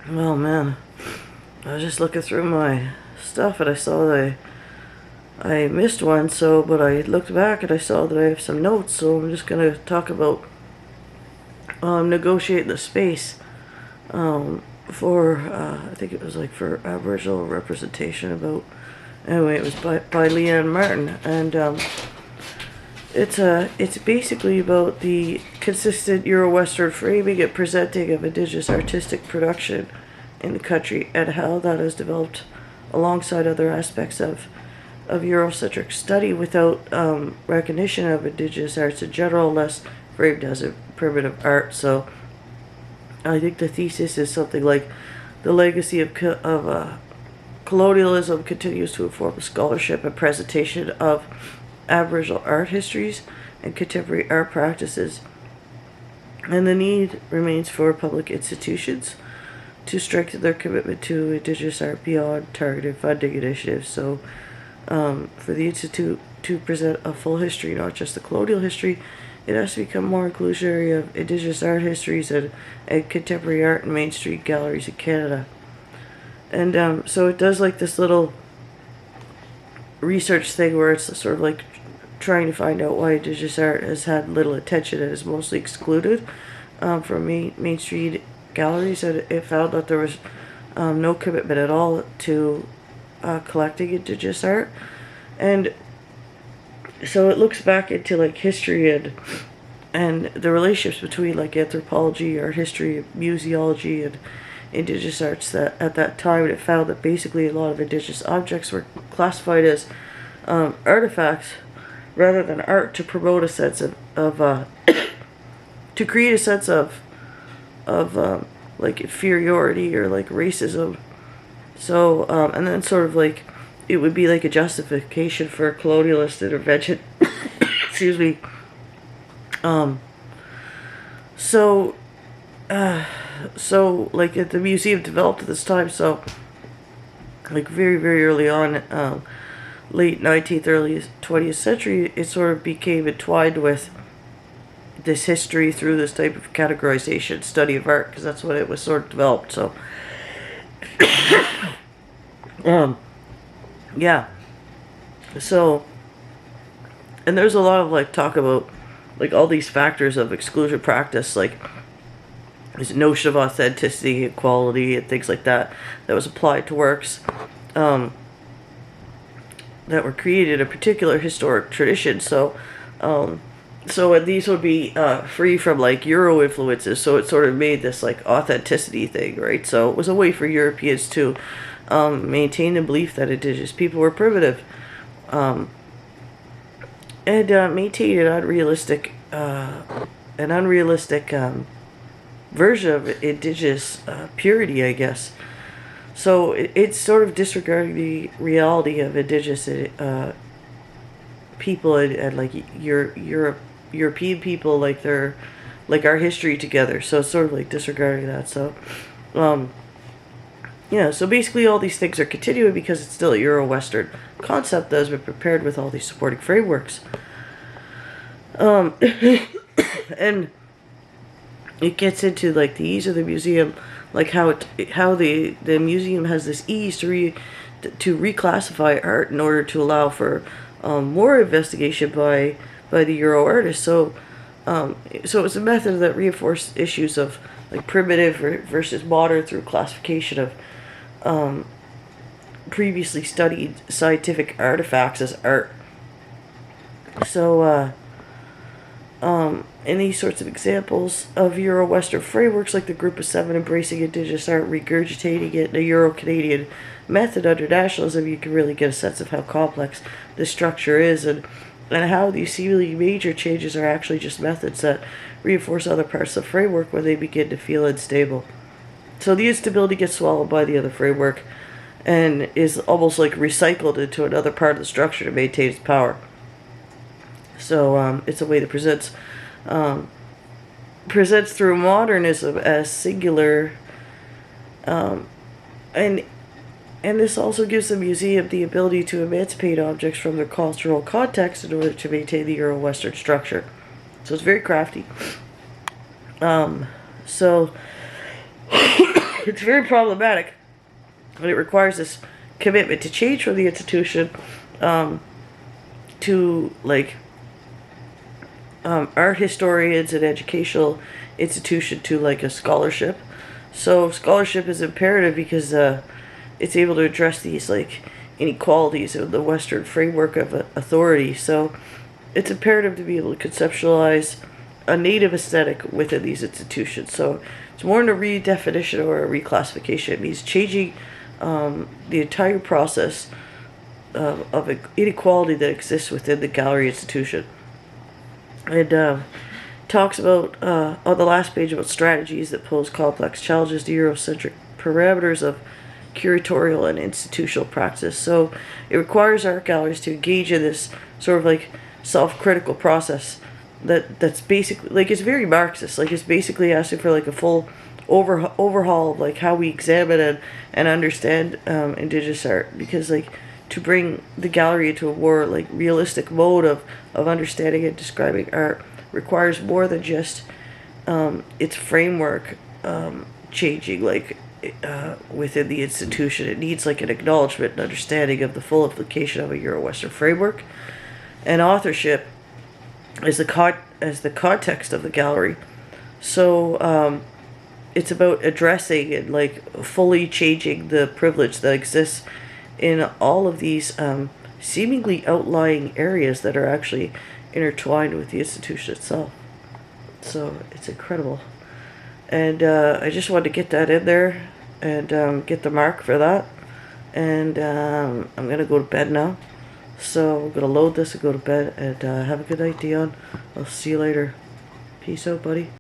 Oh man, I was just looking through my stuff and I saw that I missed one. But I looked back and I saw that I have some notes. So I'm just gonna talk about negotiating the space for I think it was like for Aboriginal representation. About anyway, it was by Leanne Martin, and it's basically about the consistent Euro-Western framing and presenting of Indigenous artistic production in the country, and how that has developed alongside other aspects of Eurocentric study without recognition of Indigenous arts in general, less framed as a primitive art. So I think the thesis is something like the legacy of colonialism continues to inform the scholarship and presentation of Aboriginal art histories and contemporary art practices, and the need remains for public institutions to strengthen their commitment to Indigenous art beyond targeted funding initiatives. So, for the Institute to present a full history, not just the colonial history, it has to become more inclusionary of Indigenous art histories and contemporary art in Main Street galleries in Canada. And so it does like this little research thing where it's sort of like trying to find out why Indigenous art has had little attention and is mostly excluded from Main Street galleries. And it found that there was no commitment at all to collecting Indigenous art. And so it looks back into like history and the relationships between like anthropology, art history, museology, and Indigenous arts. That at that time it found that basically a lot of Indigenous objects were classified as artifacts rather than art, to promote a sense of to create a sense of like inferiority or like racism. So and then sort of like it would be like a justification for colonialist intervention. Excuse me. So like the museum developed at this time. So like very very early on, late 19th, early 20th century, it sort of became entwined with this history through this type of categorization, study of art, because that's what it was sort of developed. So, yeah. So, and there's a lot of like talk about like all these factors of exclusion practice, like this notion of authenticity, equality, and things like that was applied to works that were created in a particular historic tradition. So, and these would be free from like Euro influences. So it sort of made this like authenticity thing, right? So it was a way for Europeans to maintain the belief that Indigenous people were primitive, and maintain an unrealistic version of Indigenous purity, I guess. So it's sort of disregarding the reality of Indigenous people and like European people, like their like our history together. So it's sort of like disregarding that. So yeah, so basically all these things are continuing because it's still a Euro-Western concept that has been prepared with all these supporting frameworks. And it gets into like the ease of the museum, like how the museum has this ease to reclassify art in order to allow for more investigation by the Euro artists. So it's a method that reinforced issues of like primitive versus modern through classification of previously studied scientific artifacts as art. So in these sorts of examples of Euro-Western frameworks, like the Group of Seven embracing Indigenous art, regurgitating it in a Euro-Canadian method under nationalism, you can really get a sense of how complex this structure is, and how these seemingly major changes are actually just methods that reinforce other parts of the framework when they begin to feel unstable. So the instability gets swallowed by the other framework and is almost like recycled into another part of the structure to maintain its power. So it's a way that presents through modernism as singular, and this also gives the museum the ability to emancipate objects from their cultural context in order to maintain the Euro-Western structure. So it's very crafty. So It's very problematic, but it requires this commitment to change from the institution to like art historians and educational institution to like a scholarship. So scholarship is imperative because it's able to address these like inequalities of the Western framework of authority. So it's imperative to be able to conceptualize a native aesthetic within these institutions. So it's more than a redefinition or a reclassification. It means changing the entire process of inequality that exists within the gallery institution. And talks about, on the last page, about strategies that pose complex challenges to Eurocentric parameters of curatorial and institutional practice. So it requires art galleries to engage in this sort of like self-critical process that's basically like, it's very Marxist. Like, it's basically asking for like a full overhaul of like how we examine and understand Indigenous art, because like to bring the gallery into a more like realistic mode of understanding and describing art requires more than just its framework changing like within the institution. It needs like an acknowledgement and understanding of the full implication of a Euro-Western framework, and authorship as the context of the gallery. So it's about addressing and like fully changing the privilege that exists in all of these seemingly outlying areas that are actually intertwined with the institution itself. So it's incredible. And I just wanted to get that in there and get the mark for that. And I'm going to go to bed now. So I'm going to load this and go to bed. And have a good night, Dion. I'll see you later. Peace out, buddy.